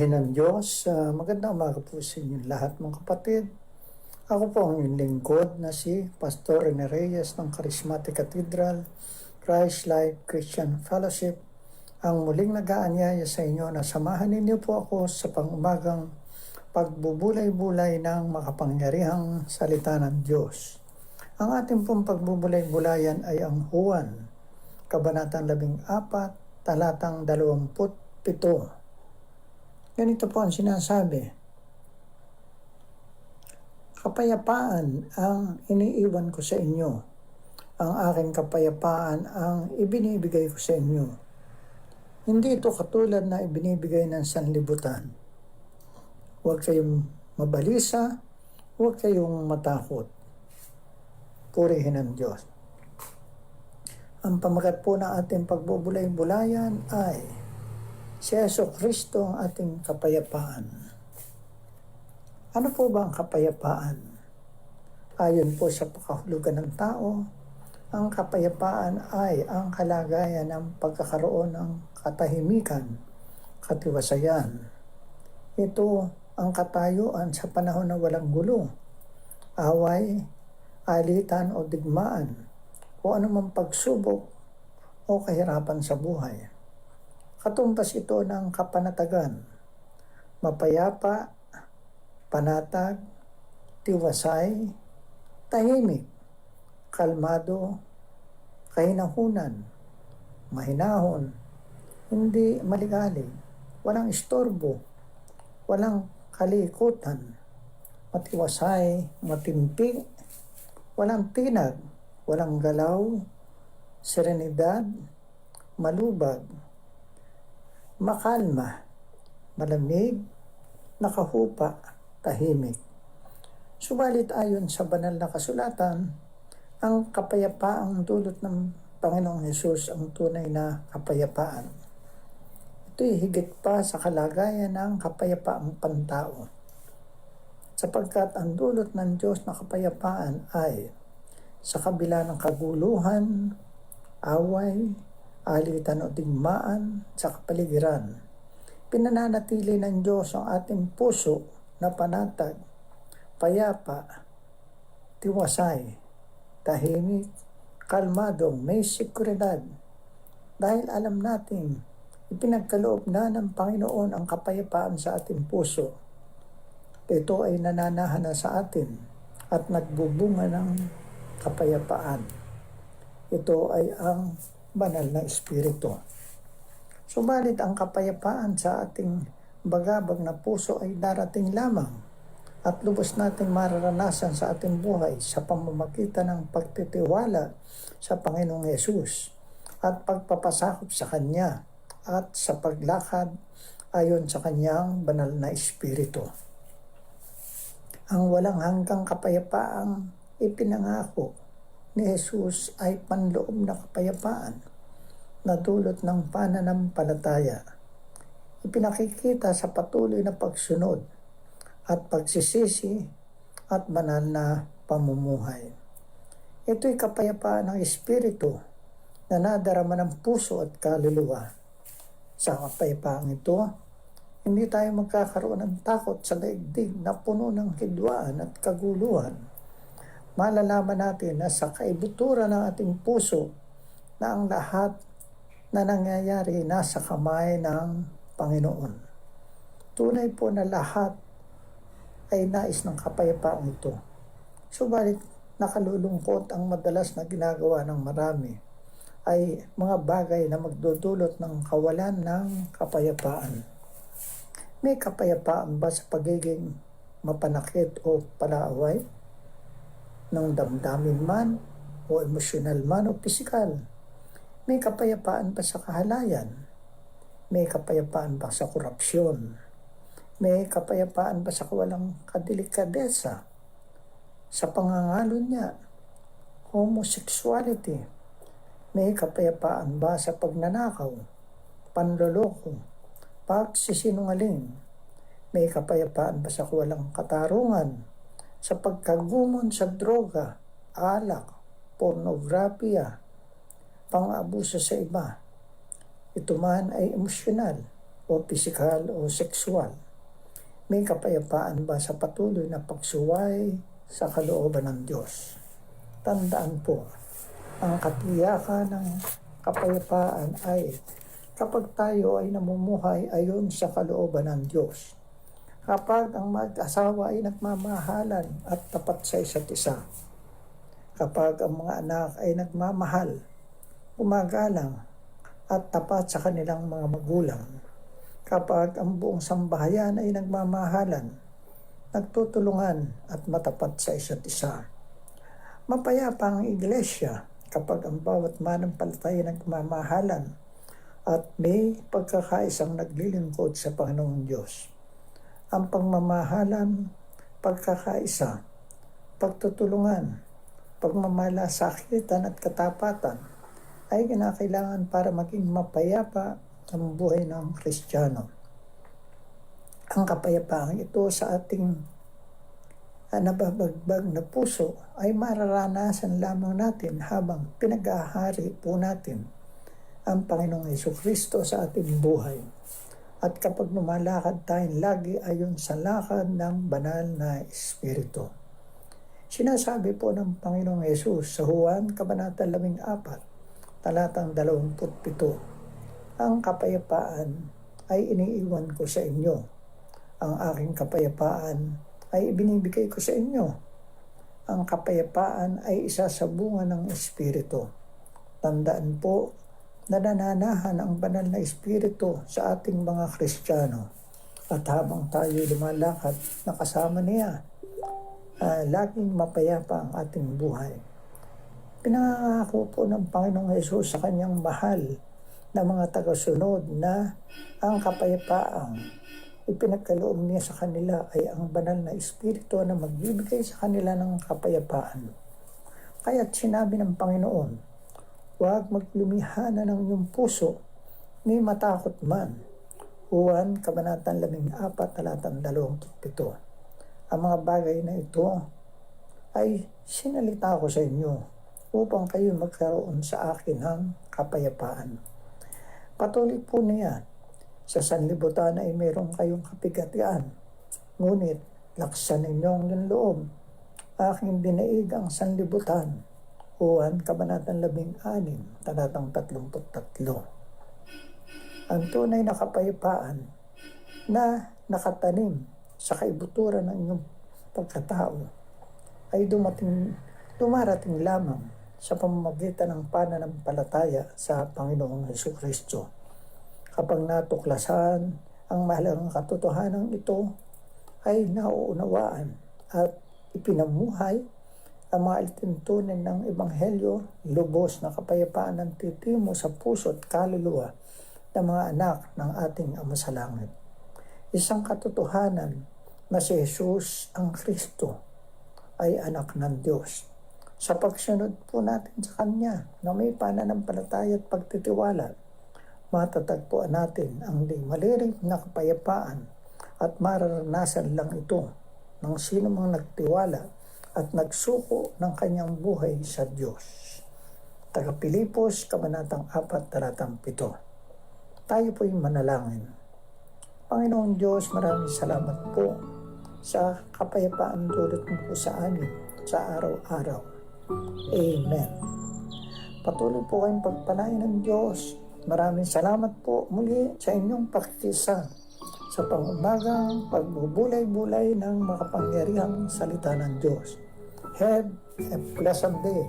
Purihin ng Diyos. Magandang umaga po sa inyo lahat mga kapatid. Ako po ang inyong lingkod na si Pastor Rene Reyes ng Charismatic Cathedral, Christ Life Christian Fellowship. Ang muling nag-aanyaya sa inyo na samahan ninyo po ako sa pangumagang pagbubulay-bulay ng makapangyarihang salita ng Diyos. Ang ating pong pagbubulay-bulayan ay ang Juan, Kabanatang 14, talatang 27. Ganito po ang sinasabi. Kapayapaan ang iniiwan ko sa inyo. Ang aking kapayapaan ang ibinibigay ko sa inyo. Hindi ito katulad na ibinibigay ng sanlibutan. Huwag kayong mabalisa, huwag kayong matakot. Purihin ang Diyos. Ang pamagat po ng ating pagbubulay-bulayan ay si Jesucristo ang ating kapayapaan. Ano po ba ang kapayapaan? Ayon po sa pakahulugan ng tao, ang kapayapaan ay ang kalagayan ng pagkakaroon ng katahimikan, katiwasayan. Ito ang katayuan sa panahon na walang gulo, away, alitan o digmaan, o anumang pagsubok o kahirapan sa buhay. Katumbas ito ng kapanatagan, mapayapa, panatag, tiwasay, tahimik, kalmado, kahinahunan, mahinahon, hindi maligalig, walang istorbo, walang kalikutan, matiwasay, matimpi, walang tinag, walang galaw, serenidad, malubag, makalma, malamig, nakahupa, tahimik. Subalit ayon sa banal na kasulatan, ang kapayapaang dulot ng Panginoong Hesus ang tunay na kapayapaan. Ito'y higit pa sa kalagayan ng kapayapaang pantao. Sapagkat ang dulot ng Diyos na kapayapaan ay sa kabila ng kaguluhan, away, alitan o digmaan sa kapaligiran. Pinananatili ng Diyos ang ating puso na panatag, payapa, tiwasay, tahimik, kalmadong may sekuridad. Dahil alam natin, ipinagkaloob na ng Panginoon ang kapayapaan sa ating puso. Ito ay nananahan na sa atin at nagbubunga ng kapayapaan. Ito ay ang banal na espiritu. Subalit ang kapayapaan sa ating bagabag na puso ay darating lamang at lubos nating mararanasan sa ating buhay sa pamamagitan ng pagtitiwala sa Panginoong Hesus at pagpapasakop sa Kanya at sa paglakad ayon sa Kanyang banal na espiritu. Ang walang hanggang kapayapaang ipinangako ni Jesus ay panloob na kapayapaan na dulot ng pananampalataya. Ipinakikita sa patuloy na pagsunod at pagsisisi at banal na pamumuhay. Ito'y kapayapaan ng Espiritu na nadarama ng puso at kaluluwa. Sa kapayapaang ito, hindi tayo magkakaroon ng takot sa daigdig na puno ng hidwaan at kaguluhan. Malalaman natin na sa kaibuturan ng ating puso na ang lahat na nangyayari nasa kamay ng Panginoon. Tunay po na lahat ay nais ng kapayapaang ito. Subalit nakalulungkot ang madalas na ginagawa ng marami ay mga bagay na magdudulot ng kawalan ng kapayapaan. May kapayapaan ba sa pagiging mapanakit o palaaway? Ng damdamin man o emosyonal man o pisikal? May kapayapaan ba sa kahalayan? May kapayapaan ba sa korupsyon? May kapayapaan ba sa kawalang kadelikadesa? Sa pangangalo niya? Homosexuality? May kapayapaan ba sa pagnanakaw? Panloloko? Pagsisinungaling? May kapayapaan ba sa kawalang katarungan? Sa pagkagumon sa droga, alak, pornografiya, pang-abuso sa iba? Ito man ay emosyonal o pisikal o sexual? May kapayapaan ba sa patuloy na pagsuway sa kalooban ng Diyos? Tandaan po, ang katiyakan ng kapayapaan ay kapag tayo ay namumuhay ayon sa kalooban ng Diyos. Kapag ang mag-asawa ay nagmamahalan at tapat sa isa't isa. Kapag ang mga anak ay nagmamahal, umagalang at tapat sa kanilang mga magulang. Kapag ang buong sambahayan ay nagmamahalan, nagtutulungan at matapat sa isa't isa. Mapayapa ang iglesia kapag ang bawat manampalataya nagmamahalan at may pagkakaisang naglilingkod sa Panginoong Diyos. Ang pagmamahalan, pagkakaisa, pagtutulungan, pagmamalasakitan at katapatan ay kinakailangan para maging mapayapa ang buhay ng Kristiyano. Ang kapayapaan ito sa ating nababagbag na puso ay mararanasan lamang natin habang pinag-aahari po natin ang Panginoong Jesucristo sa ating buhay. At kapag lumalakad tayong lagi ayon sa lakad ng banal na Espiritu. Sinasabi po ng Panginoong Yesus sa Juan Kabanata 14, talatang 27, ang kapayapaan ay iniiwan ko sa inyo. Ang aking kapayapaan ay ibinibigay ko sa inyo. Ang kapayapaan ay isa sa bunga ng Espiritu. Tandaan po na nananahan ang banal na Espiritu sa ating mga Kristiyano. At habang tayo lumalakad na kasama niya, laging mapayapa ang ating buhay. Pinangako po ng Panginoong Hesus sa kanyang mahal na mga tagasunod na ang kapayapaang ipinagkaloob niya sa kanila ay ang banal na Espiritu na magbibigay sa kanila ng kapayapaan. Kaya't sinabi ng Panginoon, huwag maglumihana ng iyong puso, ni matakot man. Juan Kabanata 14, talatang 27. Ang mga bagay na ito ay sinalita ko sa inyo upang kayo magkaroon sa akin ng kapayapaan. Patuloy po niya, sa sanlibutan ay mayroon kayong kapigatian, ngunit laksan ninyong yung loob. Aking dinaig ang sanlibutan. Juan Kabanata 16, talatang 33. Ang tunay na kapayapaan na nakatanim sa kaibuturan ng inyong pagkatao ay dumarating lamang sa pamamagitan ng pananampalataya sa Panginoong Jesucristo. Kapag natuklasan ang mahalagang katotohanan ito, ay nauunawaan at ipinamuhay ang mga alituntunin ng Ebanghelyo, lubos na kapayapaan ng titimo sa puso at kaluluwa ng mga anak ng ating Ama sa Langit. Isang katotohanan na si Jesus ang Kristo ay anak ng Diyos. Sa pagsunod po natin sa Kanya na may pananampalataya at pagtitiwala, matatagpuan natin ang di maliring na kapayapaan at mararanasan lang ito ng sino mang nagtiwala at nagsuko ng kanyang buhay sa Diyos. Taga Pilipos, Kabanatang 4, talatang 7. Tayo po'y manalangin. Panginoong Diyos, maraming salamat po sa kapayapaan dulot mo po sa amin sa araw-araw. Amen. Patuloy po kayong pagpalain ng Diyos. Maraming salamat po muli sa inyong pakikisa sa pangumagang pagbubulay-bulay ng makapangyarihang salita ng Diyos. Have a blessed day.